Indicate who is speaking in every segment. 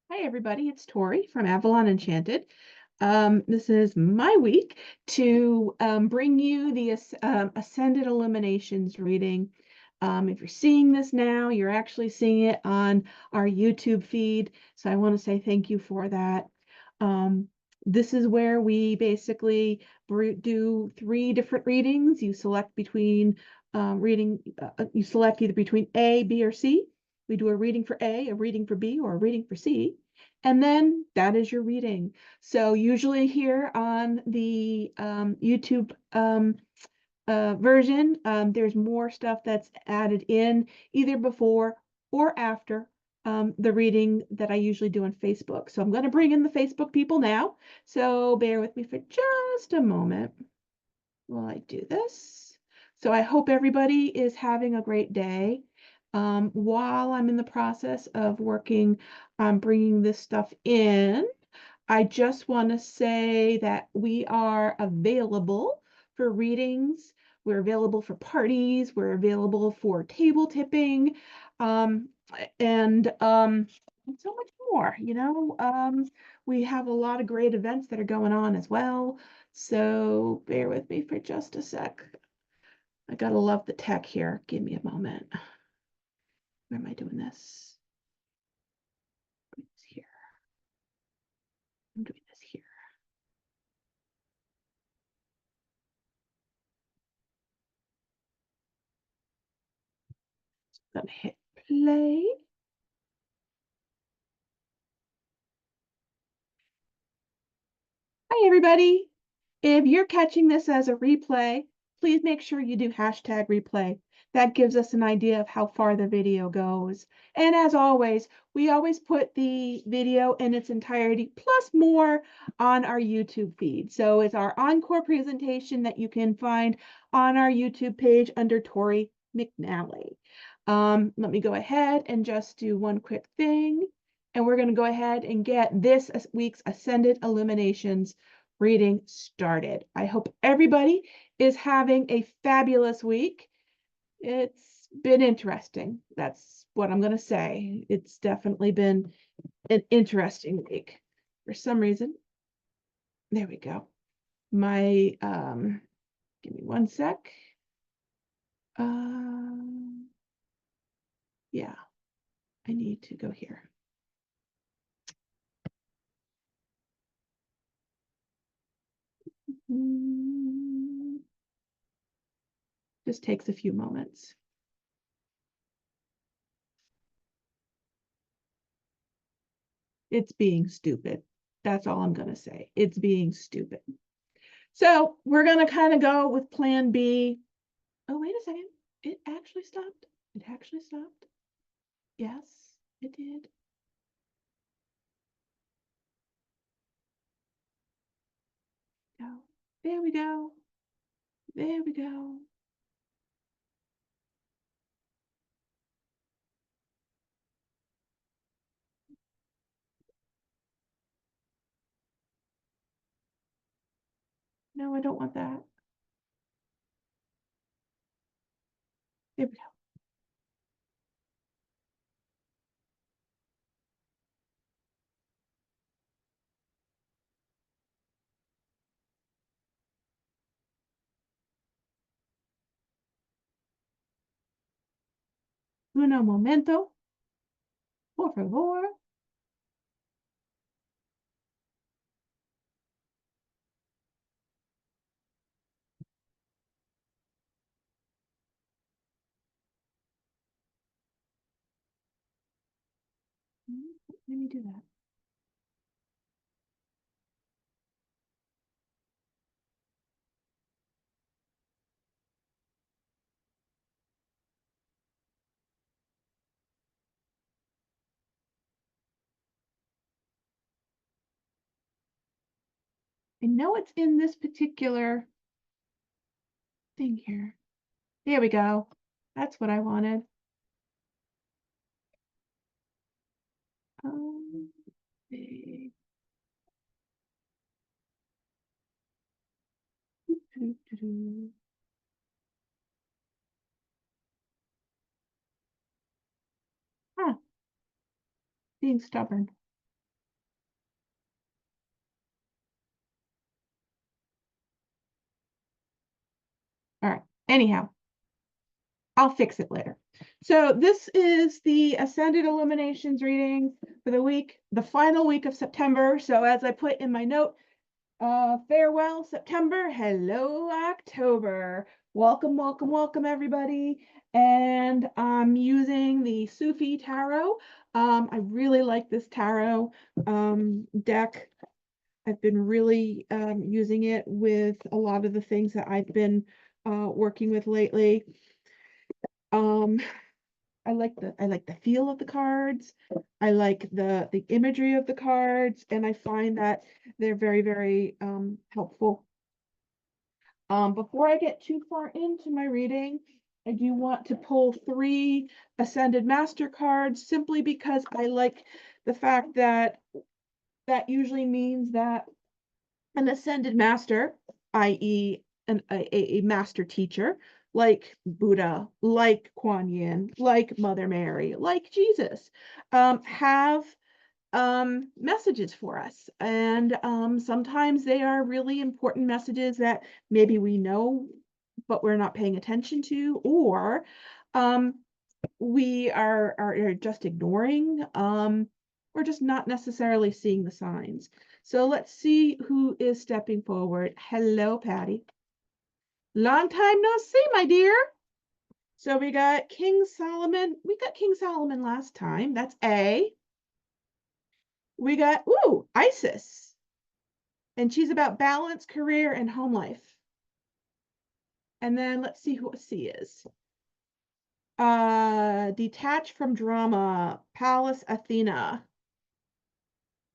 Speaker 1: Hi, everybody. It's Tori from Avalon Enchanted. This is my week to bring you the Ascended Illuminations reading. If you're seeing this now, you're actually seeing it on our YouTube feed. So I want to say thank you for that. This is where we basically do 3 different readings. You select between you select either between A, B, or C. We do a reading for A, a reading for B, or a reading for C. And then that is your reading. So usually here on the YouTube version, there's more stuff that's added in either before or after the reading that I usually do on Facebook. So I'm going to bring in the Facebook people now. So bear with me for just a moment while I do this. So I hope everybody is having a great day. While I'm in the process of working on bringing this stuff in, I just want to say that we are available for readings. We're available for parties. We're available for table tipping, um, and so much more. We have a lot of great events that are going on as well. So bear with me for just a sec. I gotta love the tech here. Give me a moment. Where am I doing this? It's here. I'm doing this here. I'm gonna hit play. Hi, everybody. If you're catching this as a replay, please make sure you do hashtag replay. That gives us an idea of how far the video goes. And as always, we always put the video in its entirety plus more on our YouTube feed. So it's our encore presentation that you can find on our YouTube page under Tori McNally. Let me go ahead and just do one quick thing. And we're going to go ahead and get this week's Ascended Illuminations reading started. I hope everybody is having a fabulous week. It's been interesting. That's what I'm going to say. It's definitely been an interesting week. For some reason, there we go. My, give me one sec. Yeah, I need to go here. Just takes a few moments. It's being stupid. That's all I'm going to say. It's being stupid. So we're going to kind of go with plan B. Oh, wait a second. It actually stopped. It actually stopped. Yes, it did. Go. There we go. There we go. No, I don't want that. There we go. Uno momento. Por favor. Let me do that. I know it's in this particular thing here. There we go. That's what I wanted. Okay. Ah, being stubborn. All right. Anyhow, I'll fix it later. So this is the Ascended Illuminations reading for the week, the final week of September. So as I put in my note, farewell September, hello October. Welcome, welcome, welcome everybody. And I'm using the Sufi Tarot. I really like this tarot deck. I've been really using it with a lot of the things that I've been working with lately. Um, I like the feel of the cards. I like the imagery of the cards, and I find that they're very, very helpful. Before I get too far into my reading, I do want to pull 3 Ascended Master cards simply because I like the fact that that usually means that an Ascended Master, i.e., a master teacher, like Buddha, like Kuan Yin, like Mother Mary, like Jesus, have messages for us. And sometimes they are really important messages that maybe we know, but we're not paying attention to, or um, we are just ignoring, or just not necessarily seeing the signs. So let's see who is stepping forward. Hello, Patty. Long time no see, my dear. So we got King Solomon. We got King Solomon last time. That's A. We got, ooh, Isis. And she's about balance, career, and home life. And then let's see who C is. Detached from drama, Pallas Athena.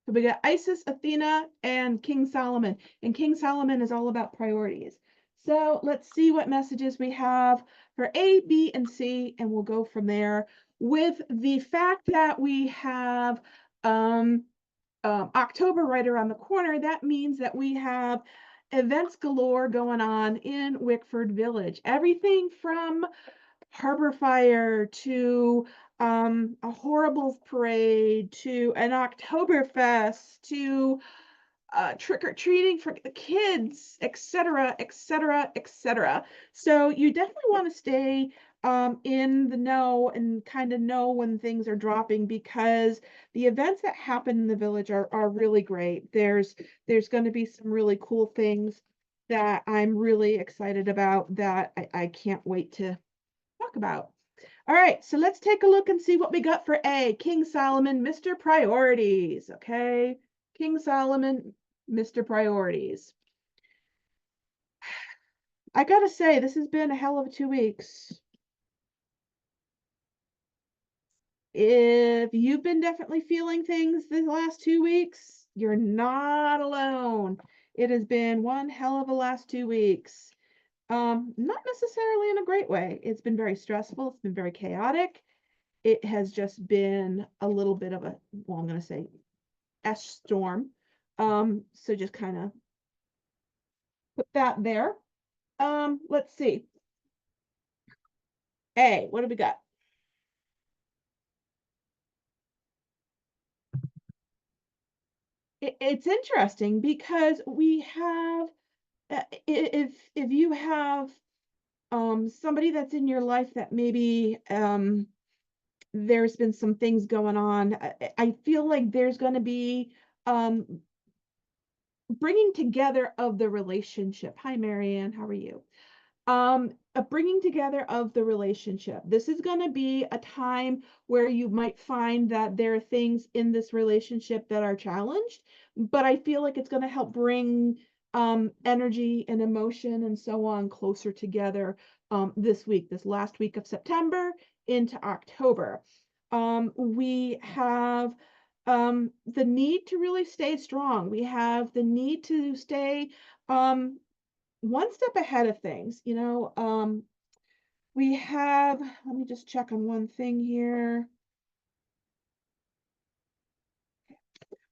Speaker 1: So we got Isis, Athena, and King Solomon. And King Solomon is all about priorities. So let's see what messages we have for A, B, and C, and we'll go from there. With the fact that we have October right around the corner, that means that we have events galore going on in Wickford Village. Everything from harbor fire to a horribles parade to an Oktoberfest to trick-or-treating for the kids, etc., etc., etc. So you definitely want to stay in the know and kind of know when things are dropping, because the events that happen in the village are really great. There's going to be some really cool things that I'm really excited about that I can't wait to talk about. All right, so let's take a look and see what we got for A. King Solomon, Mr. Priorities. Okay, King Solomon, Mr. Priorities. I gotta say, this has been a hell of 2 weeks. If you've been definitely feeling things the last 2 weeks, you're not alone. It has been one hell of a last 2 weeks. Not necessarily in a great way. It's been very stressful. It's been very chaotic. It has just been a little bit of a, well, I'm going to say S storm. So just kind of put that there. Let's see. A, what do we got? It's interesting because we have, if you have somebody that's in your life that maybe there's been some things going on, I feel like there's going to be bringing together of the relationship. Hi, Marianne, how are you? A bringing together of the relationship. This is going to be a time where you might find that there are things in this relationship that are challenged, but I feel like it's going to help bring energy and emotion and so on closer together this week, this last week of September into October. We have the need to really stay strong. We have the need to stay one step ahead of things. We have, let me just check on one thing here.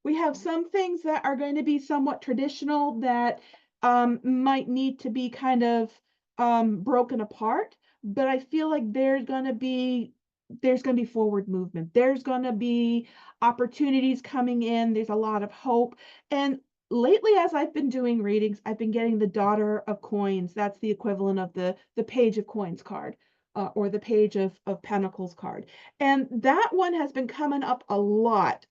Speaker 1: We have some things that are going to be somewhat traditional that might need to be kind of broken apart, but I feel like there's going to be forward movement. There's going to be opportunities coming in. There's a lot of hope. And lately, as I've been doing readings, I've been getting the Daughter of Coins. That's the equivalent of the Page of Coins card, or the Page of Pentacles card. And that one has been coming up a lot.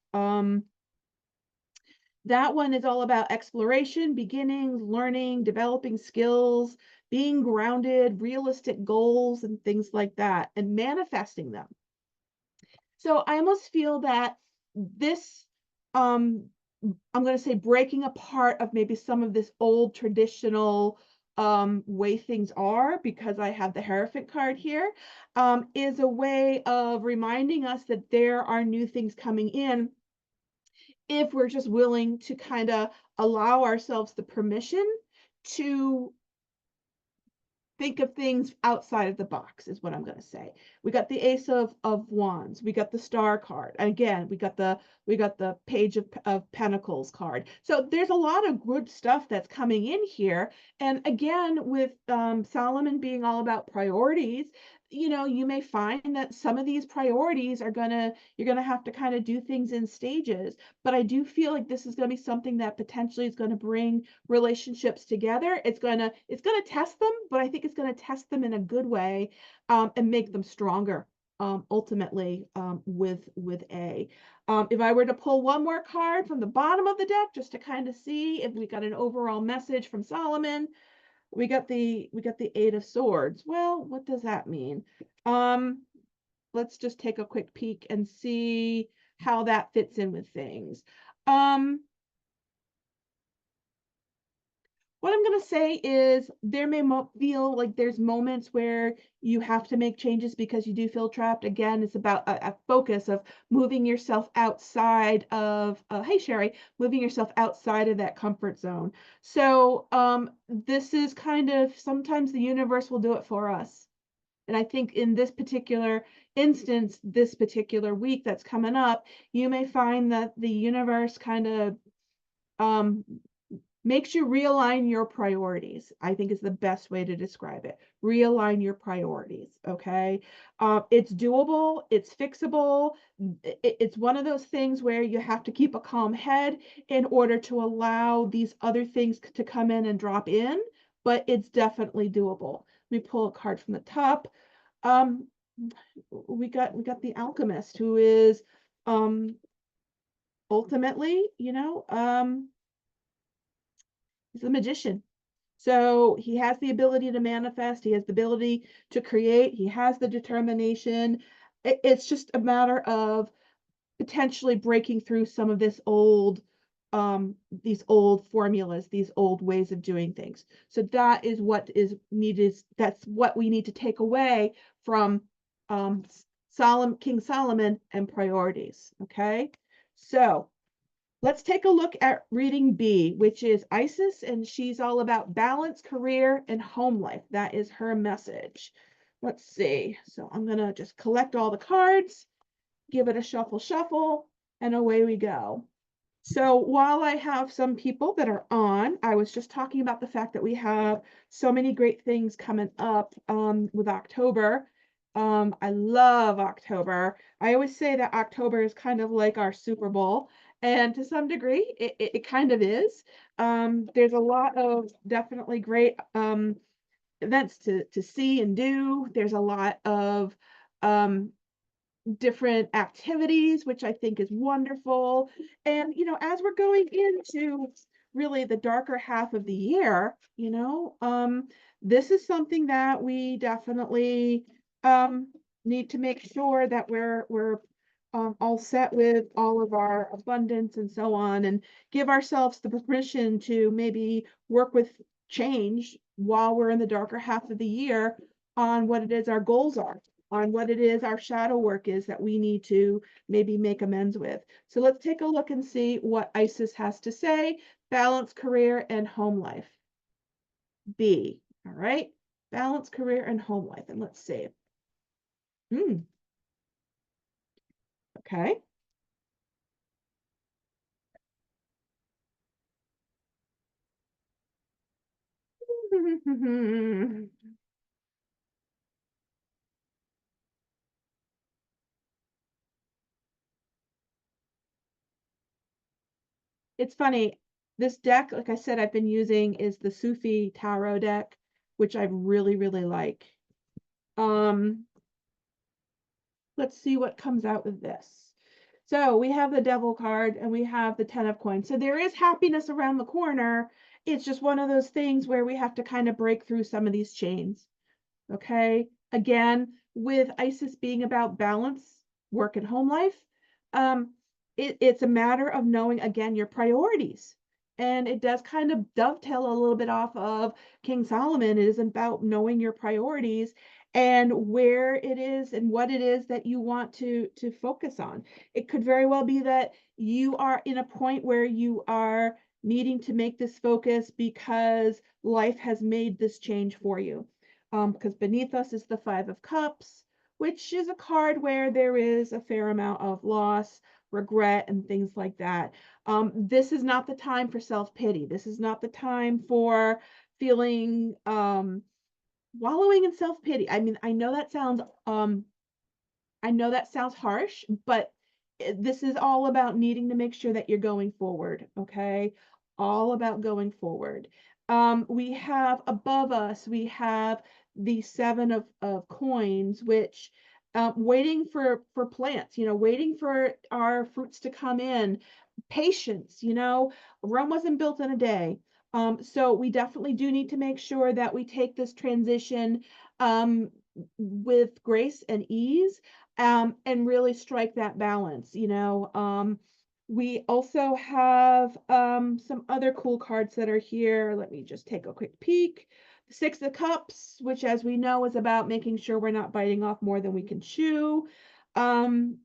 Speaker 1: That one is all about exploration, beginnings, learning, developing skills, being grounded, realistic goals, and things like that, and manifesting them. So I almost feel that this, um, I'm going to say, breaking apart of maybe some of this old traditional way things are, because I have the Hierophant card here, is a way of reminding us that there are new things coming in if we're just willing to kind of allow ourselves the permission to think of things outside of the box, is what I'm going to say. We got the Ace of Wands, we got the Star card, and again we got the Page of Pentacles card. So there's a lot of good stuff that's coming in here. And again, with Solomon being all about priorities, you may find that some of these priorities are gonna you're gonna have to kind of do things in stages. But I do feel like this is going to be something that potentially is going to bring relationships together. It's gonna test them, but I think it's gonna test them in a good way, and make them stronger. Ultimately, with A. If I were to pull one more card from the bottom of the deck, just to kind of see if we got an overall message from Solomon, we got the Eight of Swords. Well, what does that mean? Let's just take a quick peek and see how that fits in with things. What I'm going to say is there may feel like there's moments where you have to make changes because you do feel trapped. Again, it's about a focus of moving yourself outside of, hey, Sherry, moving yourself outside of that comfort zone. So this is kind of, sometimes the universe will do it for us. And I think in this particular instance, this particular week that's coming up, you may find that the universe kind of um, makes you realign your priorities, I think is the best way to describe it. Realign your priorities, okay? It's doable, it's fixable. It's one of those things where you have to keep a calm head in order to allow these other things to come in and drop in, but it's definitely doable. Let me pull a card from the top. Um, we got the Alchemist, who is ultimately, he's a magician. So he has the ability to manifest, he has the ability to create, he has the determination. It's just a matter of potentially breaking through some of these old formulas, these old ways of doing things. So that is what is needed. That's what we need to take away from King Solomon and priorities. Okay. So let's take a look at reading B, which is Isis, and she's all about balance, career, and home life. That is her message. Let's see. So I'm going to just collect all the cards, give it a shuffle, shuffle, and away we go. So while I have some people that are on, I was just talking about the fact that we have so many great things coming up with October. I love October. I always say that October is kind of like our Super Bowl, and to some degree, it kind of is. There's a lot of definitely great events to see and do. There's a lot of um, different activities, which I think is wonderful. And, as we're going into really the darker half of the year, this is something that we definitely need to make sure that we're all set with all of our abundance and so on, and give ourselves the permission to maybe work with change while we're in the darker half of the year on what it is our goals are, on what it is our shadow work is that we need to maybe make amends with. So let's take a look and see what Isis has to say. Balance, career, and home life. B. All right. Balance, career, and home life. And let's see. Okay. It's funny. This deck, like I said, I've been using is the Sufi Tarot deck, which I really, really like. Let's see what comes out with this. So we have the Devil card and we have the Ten of Coins. So there is happiness around the corner. It's just one of those things where we have to kind of break through some of these chains. Okay. Again, with Isis being about balance, work and home life, it's a matter of knowing, again, your priorities. And it does kind of dovetail a little bit off of King Solomon. It is about knowing your priorities and where it is and what it is that you want to focus on. It could very well be that you are in a point where you are needing to make this focus because life has made this change for you. Because beneath us is the Five of Cups, which is a card where there is a fair amount of loss, regret, and things like that. This is not the time for self-pity. This is not the time for feeling wallowing in self-pity. I mean, I know that sounds harsh, but this is all about needing to make sure that you're going forward, okay? All about going forward. We have above us, we have the Seven of Coins, which waiting for plants, waiting for our fruits to come in, patience, Rome wasn't built in a day. So we definitely do need to make sure that we take this transition with grace and ease, and really strike that balance. We also have some other cool cards that are here. Let me just take a quick peek. The Six of Cups, which, as we know, is about making sure we're not biting off more than we can chew. And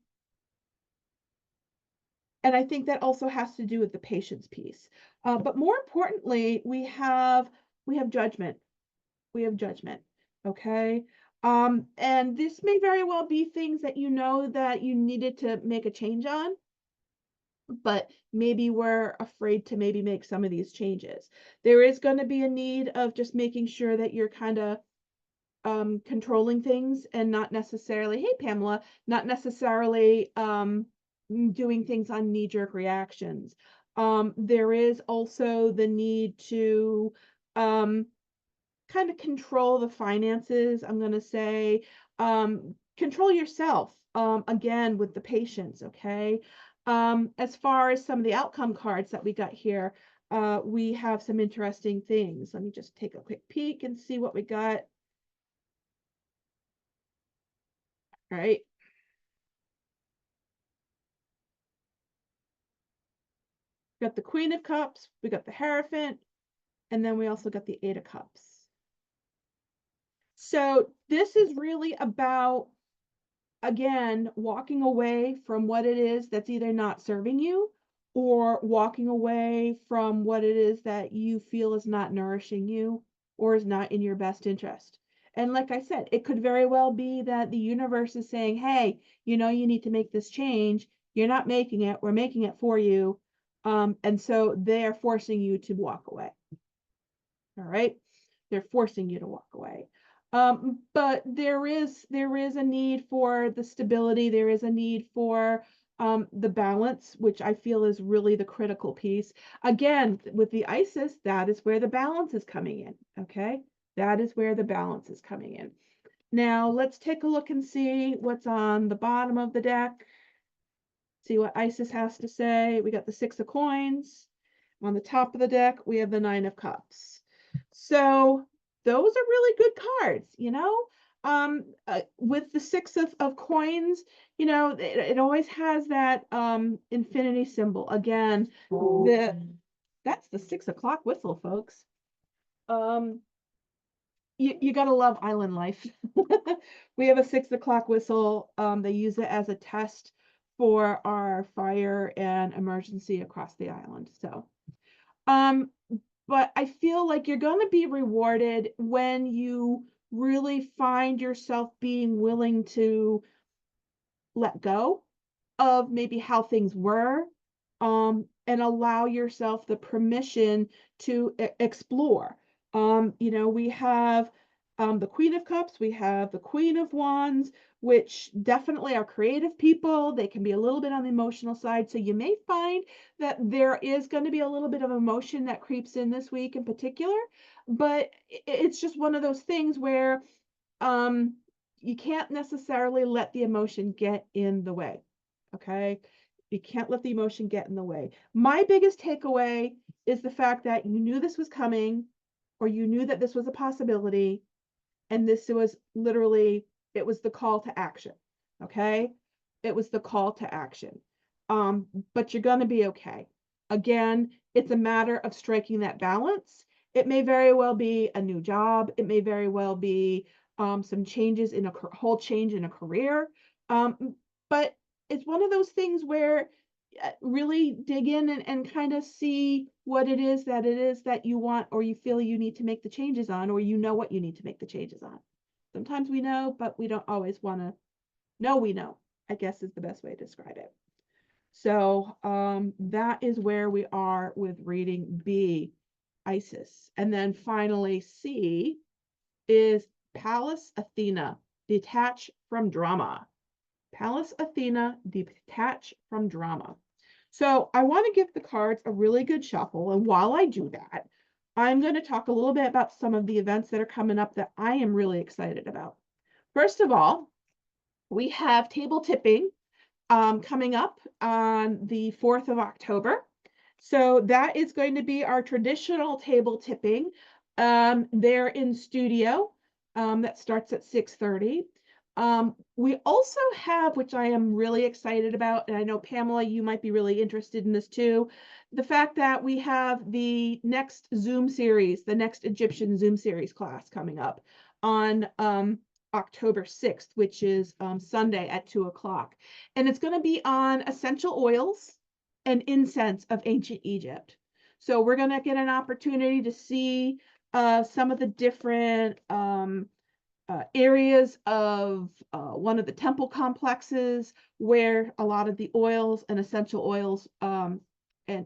Speaker 1: I think that also has to do with the patience piece. But more importantly, we have judgment. We have judgment. Okay. And this may very well be things that you know that you needed to make a change on, but maybe we're afraid to maybe make some of these changes. There is going to be a need of just making sure that you're kind of controlling things and not necessarily, hey Pamela, not necessarily doing things on knee-jerk reactions. There is also the need to kind of control the finances. I'm going to say control yourself, again with the patience. Okay. As far as some of the outcome cards that we got here, we have some interesting things. Let me just take a quick peek and see what we got. All right. Got the Queen of Cups, we got the Hierophant, and then we also got the Eight of Cups. So this is really about, again, walking away from what it is that's either not serving you, or walking away from what it is that you feel is not nourishing you or is not in your best interest. And like I said, it could very well be that the universe is saying, hey, you need to make this change. You're not making it. We're making it for you. And so they are forcing you to walk away. All right. They're forcing you to walk away. But there is a need for the stability. There is a need for the balance, which I feel is really the critical piece. Again, with the Isis, that is where the balance is coming in. Okay. That is where the balance is coming in. Now let's take a look and see what's on the bottom of the deck. See what Isis has to say. We got the Six of Coins. On the top of the deck, we have the Nine of Cups. So those are really good cards, with the Six of Coins, it always has that infinity symbol. Again, that's the 6 o'clock whistle, folks. You gotta love island life. We have a 6 o'clock whistle. They use it as a test for our fire and emergency across the island. So, but I feel like you're going to be rewarded when you really find yourself being willing to let go of maybe how things were, and allow yourself the permission to explore. We have the Queen of Cups, we have the Queen of Wands, which definitely are creative people. They can be a little bit on the emotional side. So you may find that there is going to be a little bit of emotion that creeps in this week in particular. But it's just one of those things where um, you can't necessarily let the emotion get in the way. Okay. You can't let the emotion get in the way. My biggest takeaway is the fact that you knew this was coming, or you knew that this was a possibility, and this was literally, it was the call to action. Okay. It was the call to action. But you're going to be okay. Again, it's a matter of striking that balance. It may very well be a new job. It may very well be some changes in a whole change in a career. But it's one of those things where really dig in and kind of see what it is that you want, or you feel you need to make the changes on, or you know what you need to make the changes on. Sometimes we know, but we don't always want to know we know, I guess is the best way to describe it. So that is where we are with reading B, Isis. And then finally, C is Pallas Athena, detach from drama. Pallas Athena, detach from drama. So I want to give the cards a really good shuffle. And while I do that, I'm going to talk a little bit about some of the events that are coming up that I am really excited about. First of all, we have table tipping coming up on the 4th of October. So that is going to be our traditional table tipping there in studio that starts at 6:30. We also have, which I am really excited about, and I know Pamela, you might be really interested in this too, the fact that we have the next Zoom series, the next Egyptian Zoom series class coming up on October 6th, which is Sunday at 2 o'clock. And it's going to be on essential oils and incense of ancient Egypt. So we're going to get an opportunity to see some of the different areas of one of the temple complexes where a lot of the oils and essential oils and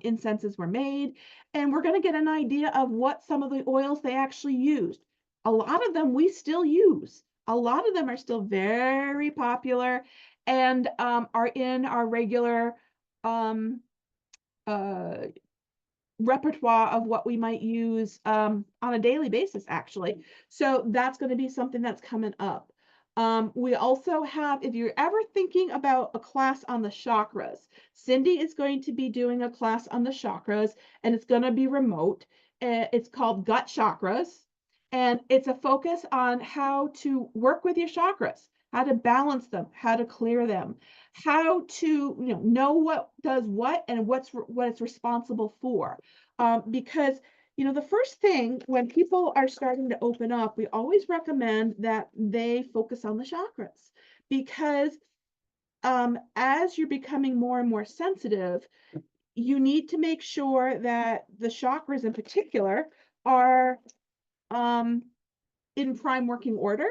Speaker 1: incenses were made. And we're going to get an idea of what some of the oils they actually used. A lot of them we still use. A lot of them are still very popular and are in our regular um, uh, repertoire of what we might use on a daily basis, actually. So that's going to be something that's coming up. We also have, if you're ever thinking about a class on the chakras, Cindy is going to be doing a class on the chakras, and it's going to be remote. It's called Gut Chakras, and it's a focus on how to work with your chakras, how to balance them, how to clear them, how to know what does what and what it's responsible for. Because the first thing when people are starting to open up, we always recommend that they focus on the chakras, because as you're becoming more and more sensitive, you need to make sure that the chakras in particular are in prime working order,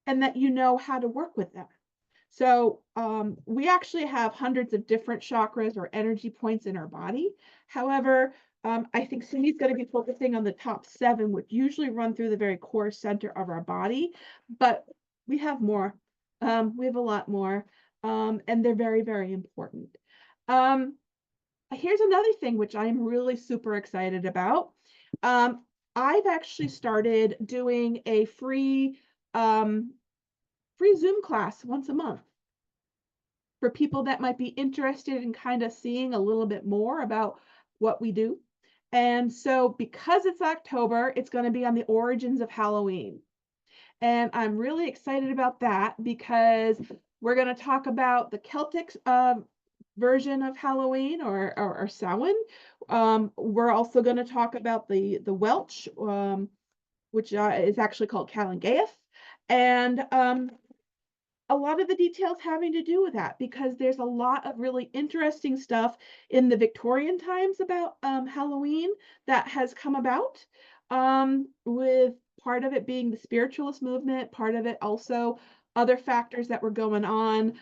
Speaker 1: and that you know how to work with them. So we actually have hundreds of different chakras or energy points in our body. However, I think Cindy's going to be focusing on the top 7, which usually run through the very core center of our body. But we have more. We have a lot more. And they're very, very important. Here's another thing which I'm really super excited about. I've actually started doing a free Zoom class once a month for people that might be interested in kind of seeing a little bit more about what we do. And so because it's October, it's going to be on the origins of Halloween. And I'm really excited about that because we're going to talk about the Celtic version of Halloween, or Samhain. We're also going to talk about the Welsh, which is actually called Calangaeth. And a lot of the details having to do with that, because there's a lot of really interesting stuff in the Victorian times about Halloween that has come about, with part of it being the spiritualist movement, part of it also other factors that were going on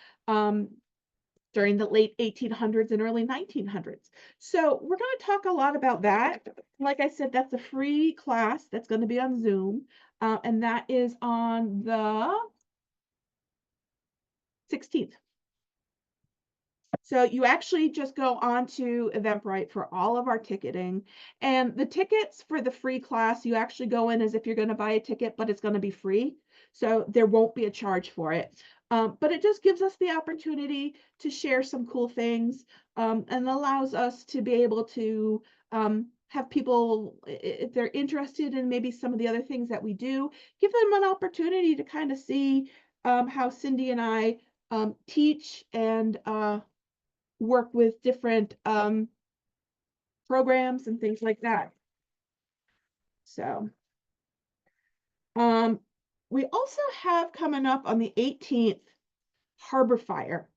Speaker 1: during the late 1800s and early 1900s. So we're going to talk a lot about that. Like I said, that's a free class that's going to be on Zoom, and that is on the 16th. So you actually just go on to Eventbrite for all of our ticketing. And the tickets for the free class, you actually go in as if you're going to buy a ticket, but it's going to be free. So there won't be a charge for it. But it just gives us the opportunity to share some cool things, and allows us to be able to have people, if they're interested in maybe some of the other things that we do, give them an opportunity to kind of see how Cindy and I teach and work with different programs and things like that. So we also have coming up on the 18th Harbor Fire.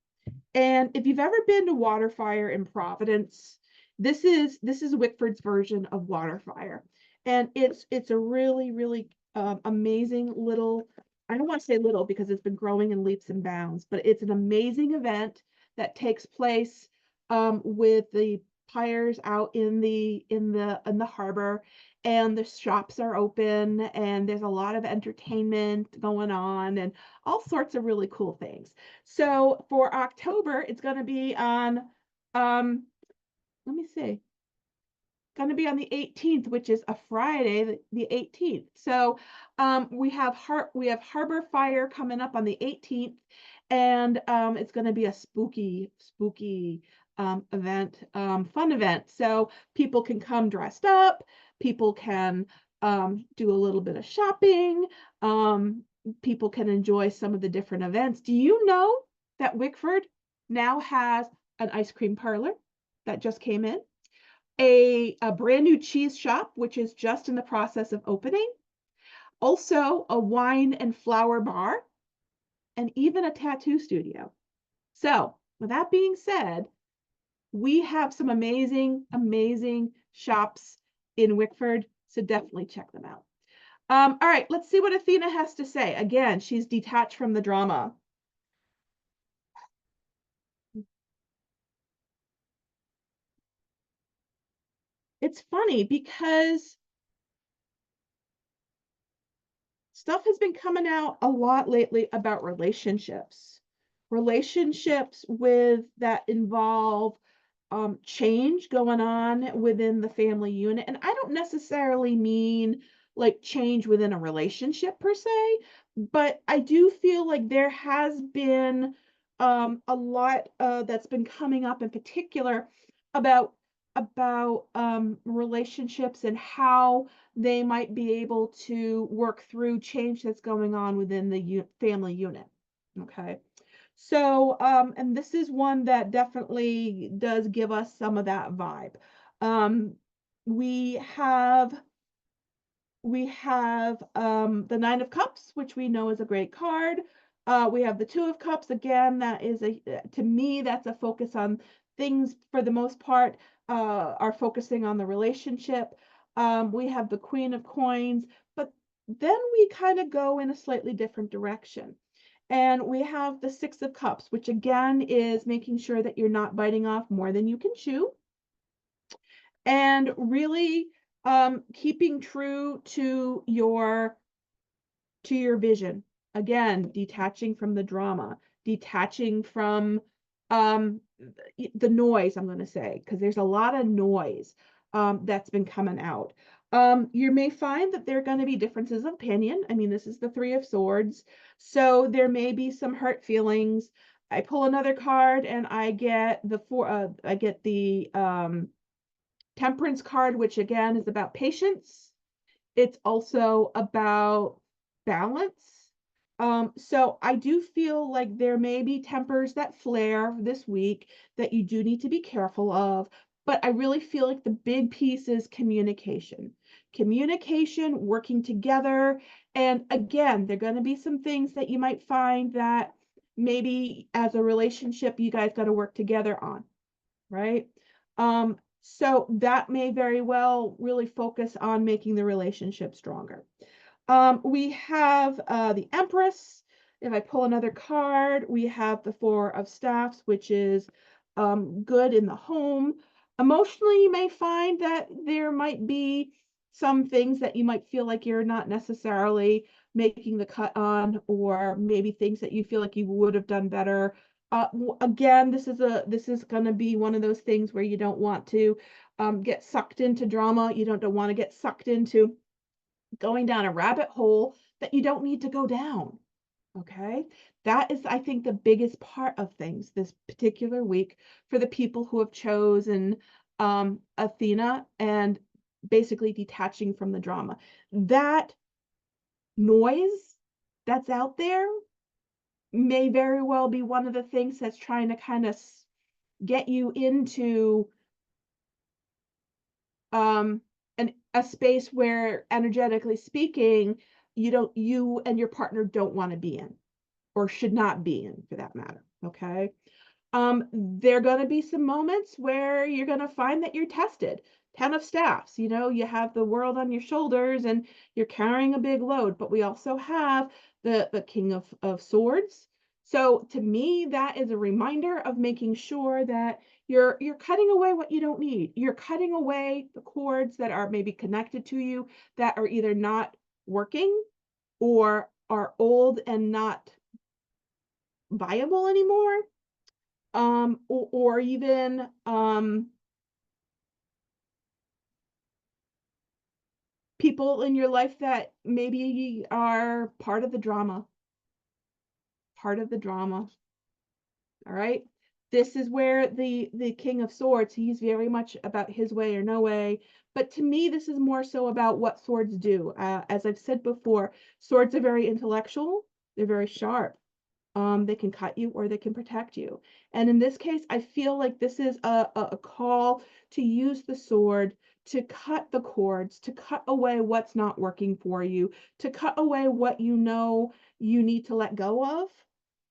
Speaker 1: And if you've ever been to Water Fire in Providence, this is Wickford's version of Water Fire. And it's a really amazing little, I don't want to say little because it's been growing in leaps and bounds, but it's an amazing event that takes place with the pyres out in the harbor, and the shops are open, and there's a lot of entertainment going on and all sorts of really cool things. So for October, it's going to be on let me see, going to be on the 18th, which is a Friday, the 18th. So we have Harbor Fire coming up on the 18th, and it's going to be a spooky event, fun event. So people can come dressed up, people can do a little bit of shopping, people can enjoy some of the different events. Do you know that Wickford now has an ice cream parlor that just came in? A brand new cheese shop, which is just in the process of opening, also a wine and flower bar, and even a tattoo studio. So with that being said, we have some amazing shops in Wickford, so definitely check them out. All right, let's see what Athena has to say. Again, she's detached from the drama. It's funny because stuff has been coming out a lot lately about relationships with that involve change going on within the family unit. And I don't necessarily mean like change within a relationship per se, but I do feel like there has been a lot that's been coming up in particular about relationships and how they might be able to work through change that's going on within the family unit. Okay. So, and this is one that definitely does give us some of that vibe. Um, we have the Nine of Cups, which we know is a great card. We have the Two of Cups. Again, that is to me, that's a focus on things for the most part, are focusing on the relationship. We have the Queen of Coins, but then we kind of go in a slightly different direction. And we have the Six of Cups, which again is making sure that you're not biting off more than you can chew, and really keeping true to your vision. Again, detaching from the drama, detaching from the noise, I'm going to say, because there's a lot of noise that's been coming out. You may find that there are going to be differences of opinion. I mean, this is the Three of Swords, so there may be some hurt feelings. I pull another card and I get the Temperance card, which again is about patience. It's also about balance. So I do feel like there may be tempers that flare this week that you do need to be careful of, but I really feel like the big piece is communication. Communication, working together, and again, there are going to be some things that you might find that maybe as a relationship you guys got to work together on, right? So that may very well really focus on making the relationship stronger. We have the Empress. If I pull another card, we have the Four of Staffs, which is good in the home. Emotionally, you may find that there might be some things that you might feel like you're not necessarily making the cut on, or maybe things that you feel like you would have done better. Again, this is going to be one of those things where you don't want to get sucked into drama. You don't want to get sucked into going down a rabbit hole that you don't need to go down. Okay. That is, I think, the biggest part of things this particular week for the people who have chosen Athena and basically detaching from the drama. That noise that's out there may very well be one of the things that's trying to kind of get you into um a space where, energetically speaking, you and your partner don't want to be in, or should not be in, for that matter. Okay. There are going to be some moments where you're going to find that you're tested. 10 of staffs, you have the world on your shoulders and you're carrying a big load, but we also have the king of swords. So to me, that is a reminder of making sure that you're cutting away what you don't need. You're cutting away the cords that are maybe connected to you that are either not working or are old and not viable anymore. Or even people in your life that maybe are part of the drama, part of the drama. All right. This is where the King of Swords, he's very much about his way or no way. But to me, this is more so about what swords do. As I've said before, swords are very intellectual. They're very sharp. They can cut you or they can protect you. And in this case, I feel like this is a call to use the sword to cut the cords, to cut away what's not working for you, to cut away what you know you need to let go of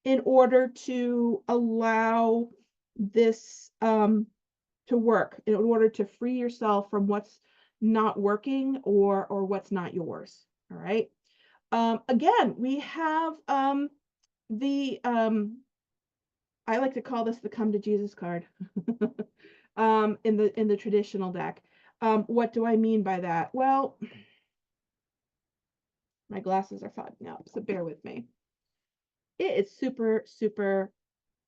Speaker 1: in order to allow this to work, in order to free yourself from what's not working or what's not yours. All right. Again, we have the I like to call this the come to Jesus card in the traditional deck. What do I mean by that? Well, my glasses are fogging up, so bear with me. It is super, super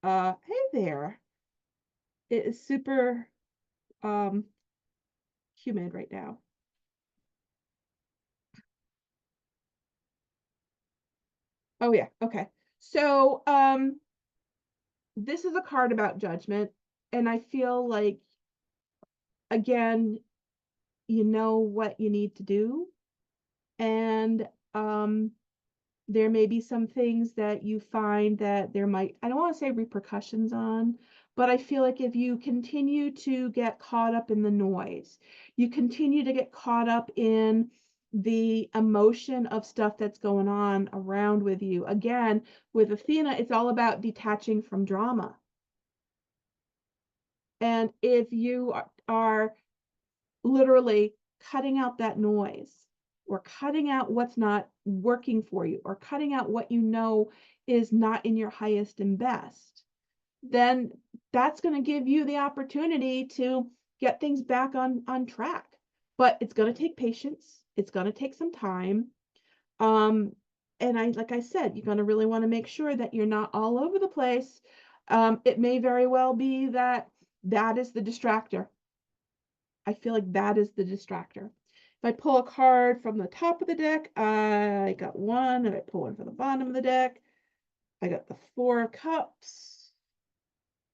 Speaker 1: hey there. It is super um humid right now. Oh yeah, okay. So this is a card about judgment, and I feel like, again, you know what you need to do, and there may be some things that you find that there might, I don't want to say repercussions on, but I feel like if you continue to get caught up in the noise, you continue to get caught up in the emotion of stuff that's going on around with you. Again, with Athena, it's all about detaching from drama. And if you are literally cutting out that noise, or cutting out what's not working for you, or cutting out what you know is not in your highest and best, then that's going to give you the opportunity to get things back on track. But it's going to take patience. It's going to take some time. And like I said, you're going to really want to make sure that you're not all over the place. It may very well be that that is the distractor. I feel like that is the distractor. If I pull a card from the top of the deck, I got one, and I pull one from the bottom of the deck. I got the Four of Cups,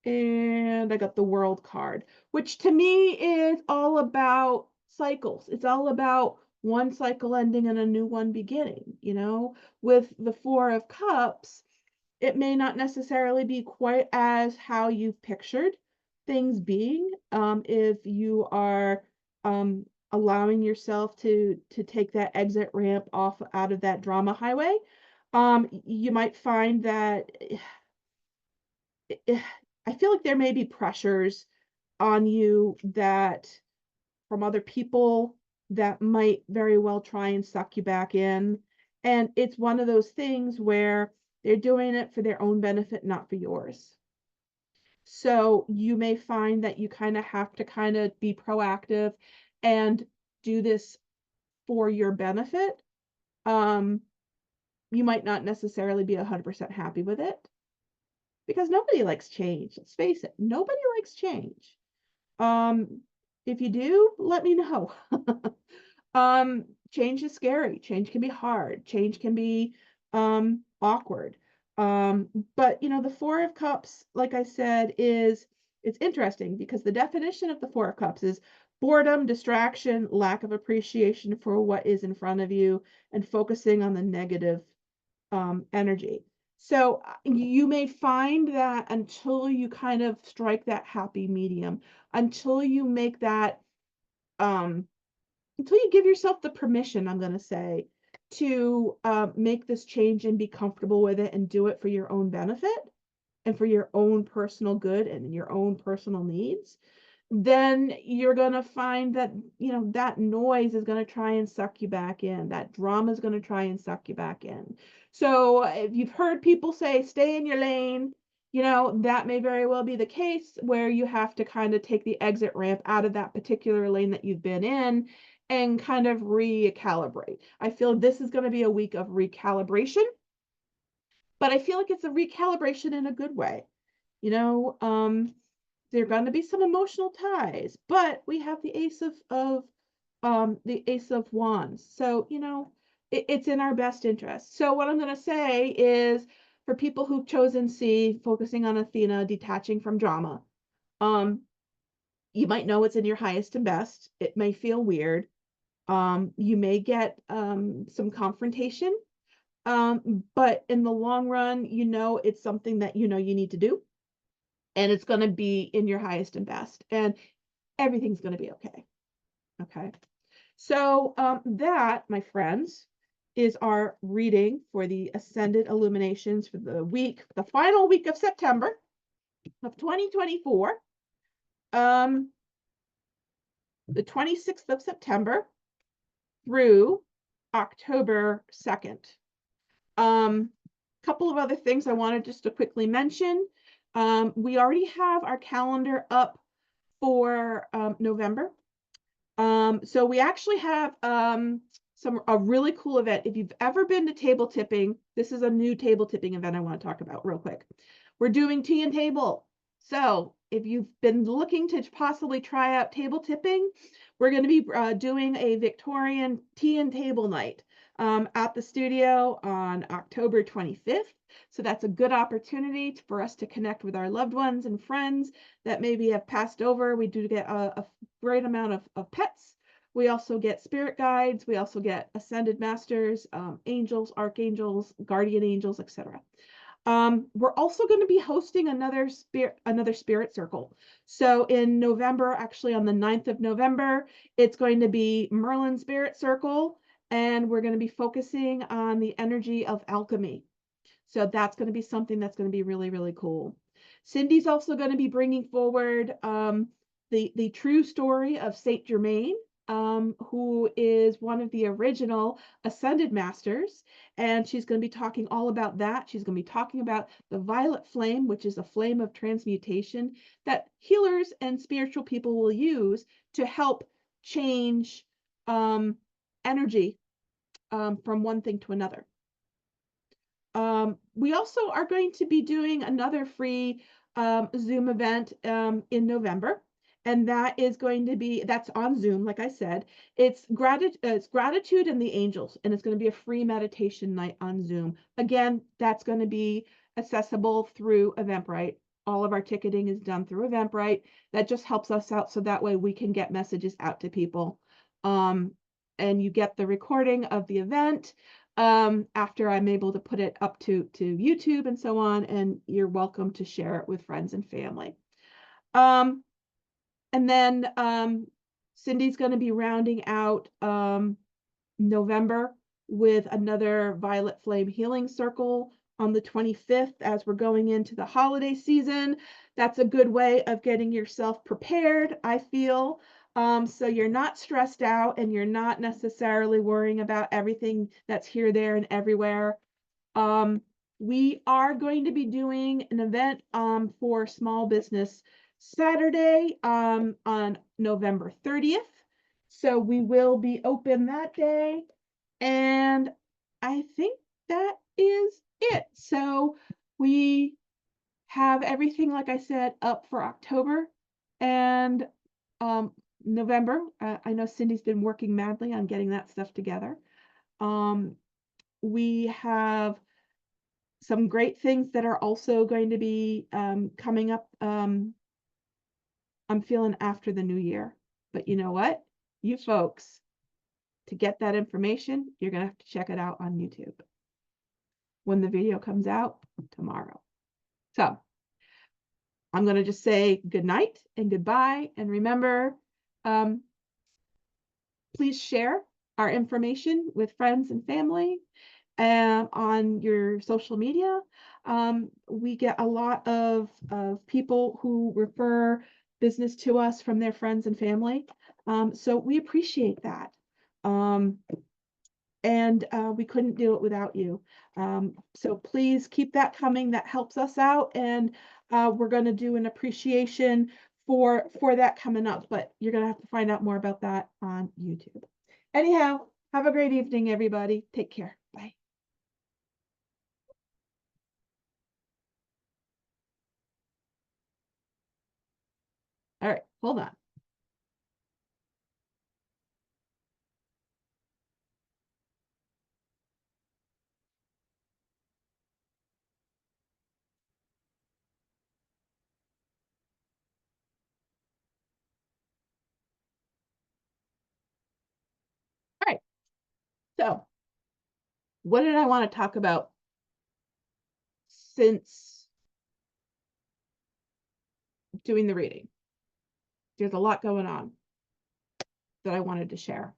Speaker 1: and I got the World card, which to me is all about cycles. It's all about one cycle ending and a new one beginning. With the Four of Cups, it may not necessarily be quite as how you've pictured things being. If you are allowing yourself to take that exit ramp off out of that drama highway, you might find that I feel like there may be pressures on you that from other people that might very well try and suck you back in. And it's one of those things where They're doing it for their own benefit, not for yours. So you may find that you kind of have to kind of be proactive and do this for your benefit. You might not necessarily be 100% happy with it because nobody likes change. Let's face it, nobody likes change. If you do, let me know. Change is scary. Change can be hard. Change can be awkward. But you know, the Four of Cups, like I said, it's interesting because the definition of the Four of Cups is boredom, distraction, lack of appreciation for what is in front of you, and focusing on the negative energy. So you may find that until you kind of strike that happy medium, until you make that until you give yourself the permission, I'm going to say, to make this change and be comfortable with it and do it for your own benefit and for your own personal good and your own personal needs, then you're going to find that, you know, that noise is going to try and suck you back in. That drama is going to try and suck you back in. So if you've heard people say, stay in your lane, you know, that may very well be the case where you have to kind of take the exit ramp out of that particular lane that you've been in and kind of recalibrate. I feel this is going to be a week of recalibration, but I feel like it's a recalibration in a good way. You know, there are going to be some emotional ties, but we have the Ace of Wands. So, you know, it's in our best interest. So what I'm going to say is for people who've chosen C, focusing on Athena, detaching from drama, you might know it's in your highest and best. It may feel weird. You may get some confrontation, but in the long run, you know, it's something that you know you need to do, and it's going to be in your highest and best, and everything's going to be okay. Okay. So that, my friends, is our reading for the Ascended Illuminations for the week, the final week of September of 2024. The 26th of September through October 2nd. Couple of other things I wanted just to quickly mention. We already have our calendar up for November. So we actually have a really cool event. If you've ever been to table tipping, this is a new table tipping event I want to talk about real quick. We're doing tea and table. So if you've been looking to possibly try out table tipping, we're going to be doing a Victorian tea and table night at the studio on October 25th. So that's a good opportunity for us to connect with our loved ones and friends that maybe have passed over. We do get a great amount of pets. We also get spirit guides. We also get ascended masters, angels, archangels, guardian angels, etc. We're also going to be hosting another spirit circle. So in November, actually on the 9th of November, it's going to be Merlin Spirit Circle, and we're going to be focusing on the energy of alchemy. So that's going to be something that's going to be really, really cool. Cindy's also going to be bringing forward the true story of Saint Germain, who is one of the original Ascended Masters. And she's going to be talking all about that. She's going to be talking about the violet flame, which is a flame of transmutation that healers and spiritual people will use to help change energy from one thing to another. We also are going to be doing another free Zoom event in November, and that is going to be, that's on Zoom, like I said. It's Gratitude and the Angels, and it's going to be a free meditation night on Zoom. Again, that's going to be accessible through Eventbrite. All of our ticketing is done through Eventbrite. That just helps us out so that way we can get messages out to people. And you get the recording of the event after I'm able to put it up to YouTube and so on, and you're welcome to share it with friends and family. And then Cindy's going to be rounding out November with another Violet Flame Healing Circle on the 25th as we're going into the holiday season. That's a good way of getting yourself prepared, I feel. So you're not stressed out and you're not necessarily worrying about everything that's here, there, and everywhere. We are going to be doing an event for Small Business Saturday on November 30th. So we will be open that day. And I think that is it. So we have everything, like I said, up for October and November. I know Cindy's been working madly on getting that stuff together. We have some great things that are also going to be coming up. I'm feeling after the new year, but you know what? You folks, to get that information, you're going to have to check it out on YouTube when the video comes out tomorrow. So I'm going to just say good night and goodbye. And remember, please share our information with friends and family on your social media. We get a lot of people who refer business to us from their friends and family. So we appreciate that. And we couldn't do it without you. So please keep that coming. That helps us out. And we're going to do an appreciation for that coming up, but you're going to have to find out more about that on YouTube. Anyhow, have a great evening, everybody. Take care. Bye. All right, hold on. All right, so what did I want to talk about since doing the reading? There's a lot going on that I wanted to share.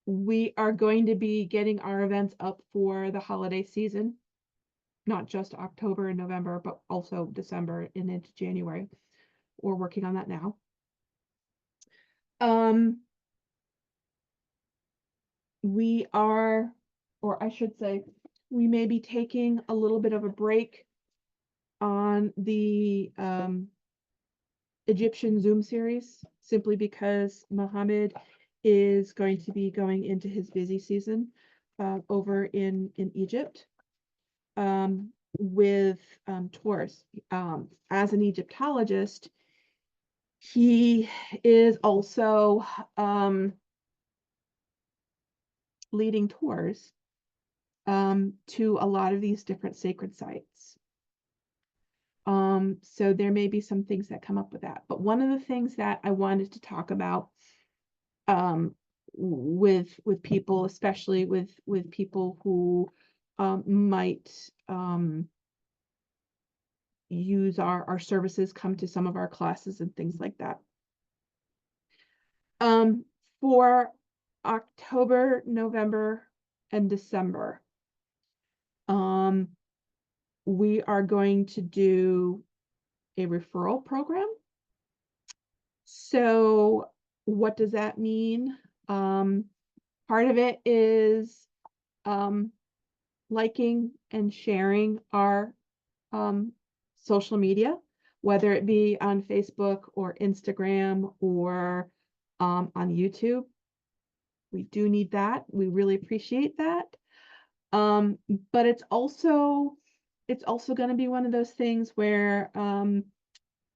Speaker 1: We are going to be getting our events up for the holiday season, not just October and November, but also December and into January. We're working on that now. We are, or I should say, we may be taking a little bit of a break on the Egyptian Zoom series, simply because Mohammed is going to be going into his busy season over in Egypt with tours. As an Egyptologist, he is also leading tours to a lot of these different sacred sites. So there may be some things that come up with that. But one of the things that I wanted to talk about with people, especially with people who might use our services, come to some of our classes and things like that. For October, November, and December, we are going to do a referral program. So what does that mean? Part of it is liking and sharing our social media, whether it be on Facebook or Instagram or on YouTube. We do need that. We really appreciate that. But it's also going to be one of those things where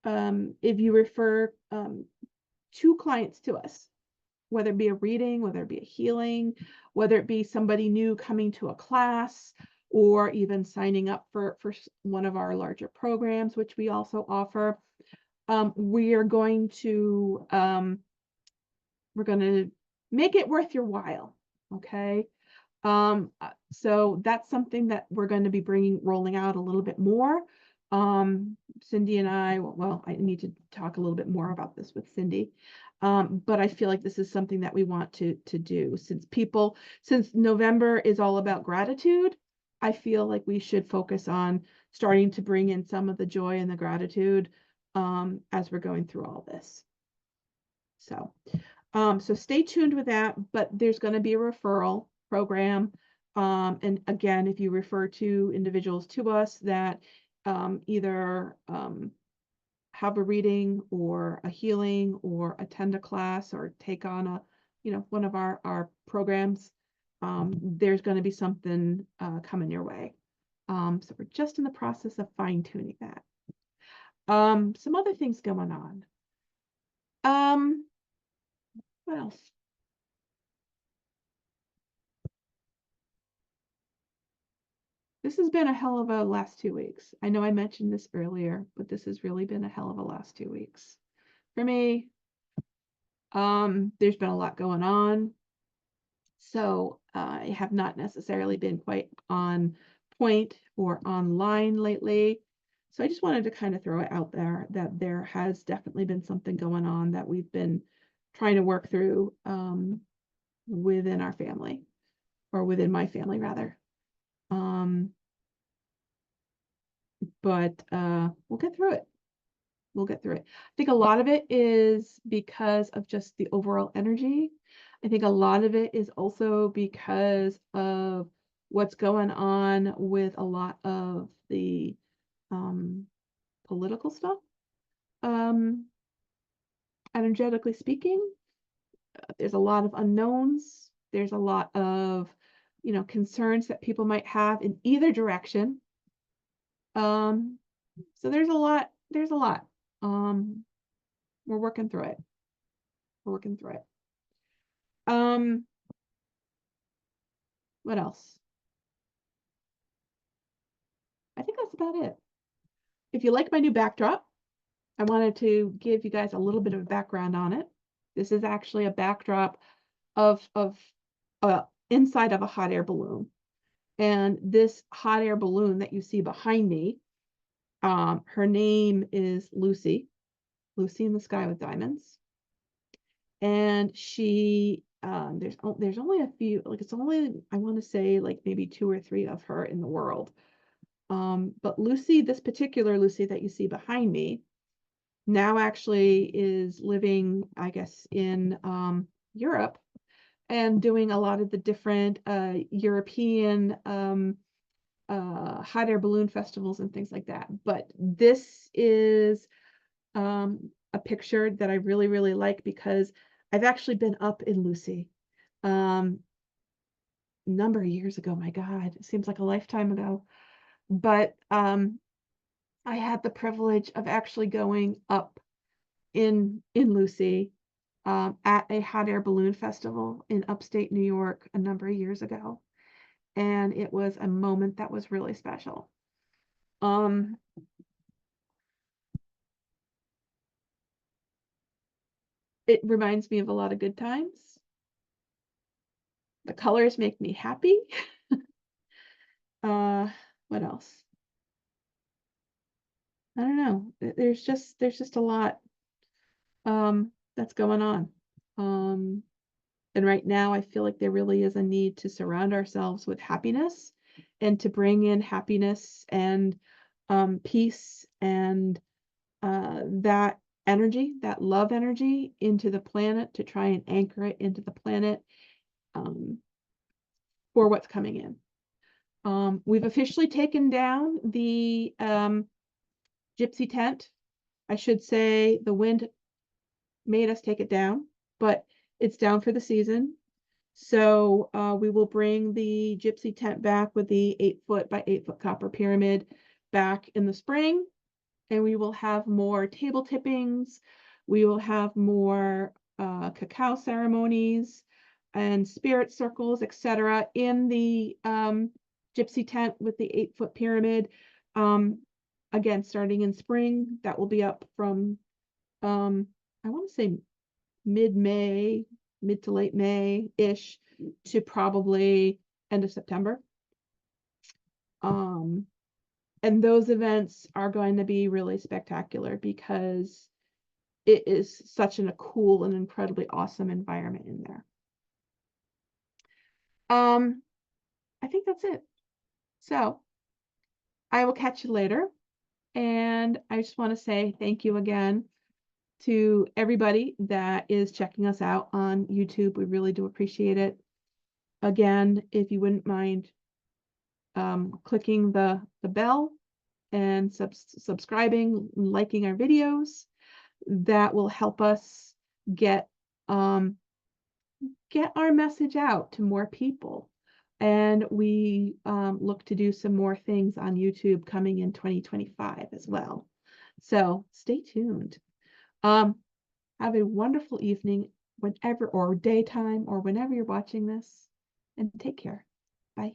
Speaker 1: if you refer two clients to us, whether it be a reading, whether it be a healing, whether it be somebody new coming to a class, or even signing up for one of our larger programs, which we also offer, we are going to we're going to make it worth your while. Okay. So that's something that we're going to be rolling out a little bit more. Cindy and I, well, I need to talk a little bit more about this with Cindy. But I feel like this is something that we want to do, since November is all about gratitude. I feel like we should focus on starting to bring in some of the joy and the gratitude as we're going through all this. So So stay tuned with that, but there's going to be a referral program. And again, if you refer to individuals to us that either have a reading or a healing or attend a class or take on one of our programs, there's going to be something coming your way. So we're just in the process of fine tuning that. Some other things going on. What else? This has been a hell of a last 2 weeks. I know I mentioned this earlier, but this has really been a hell of a last 2 weeks for me. There's been a lot going on, so I have not necessarily been quite on point or online lately. So I just wanted to kind of throw it out there that there has definitely been something going on that we've been trying to work through within our family, or within my family rather. But we'll get through it. We'll get through it. I think a lot of it is because of just the overall energy. I think a lot of it is also because of what's going on with a lot of the political stuff. Energetically speaking, there's a lot of unknowns. There's a lot of, concerns that people might have in either direction. So there's a lot. There's a lot. We're working through it. We're working through it. What else? I think that's about it. If you like my new backdrop, I wanted to give you guys a little bit of a background on it. This is actually a backdrop of inside of a hot air balloon. And this hot air balloon that you see behind me, her name is Lucy, Lucy in the Sky with Diamonds. And she, there's only a few, like it's only, I want to say like maybe 2 or 3 of her in the world. But Lucy, this particular Lucy that you see behind me, now actually is living, I guess, in Europe, and doing a lot of the different European hot air balloon festivals and things like that. But this is a picture that I really, really like because I've actually been up in Lucy number of years ago. My God, it seems like a lifetime ago. But I had the privilege of actually going up in Lucy at a hot air balloon festival in upstate New York a number of years ago. And it was a moment that was really special. It reminds me of a lot of good times. The colors make me happy. What else? I don't know. There's just a lot that's going on. And right now I feel like there really is a need to surround ourselves with happiness and to bring in happiness and peace and that energy, that love energy into the planet, to try and anchor it into the planet for what's coming in. We've officially taken down the gypsy tent. I should say the wind made us take it down, but it's down for the season. So we will bring the gypsy tent back with the 8-foot by 8-foot copper pyramid back in the spring, and we will have more table tippings. We will have more cacao ceremonies and spirit circles, etc., in the gypsy tent with the 8-foot pyramid. Again, starting in spring, that will be up from I want to say mid-May, mid to late May-ish, to probably end of September. And those events are going to be really spectacular because it is such a cool and incredibly awesome environment in there. I think that's it. So I will catch you later. And I just want to say thank you again to everybody that is checking us out on YouTube. We really do appreciate it. Again, if you wouldn't mind clicking the bell and subscribing, liking our videos, that will help us get our message out to more people. And we look to do some more things on YouTube coming in 2025 as well. So stay tuned. Have a wonderful evening whenever, or daytime, or whenever you're watching this, and take care. Bye.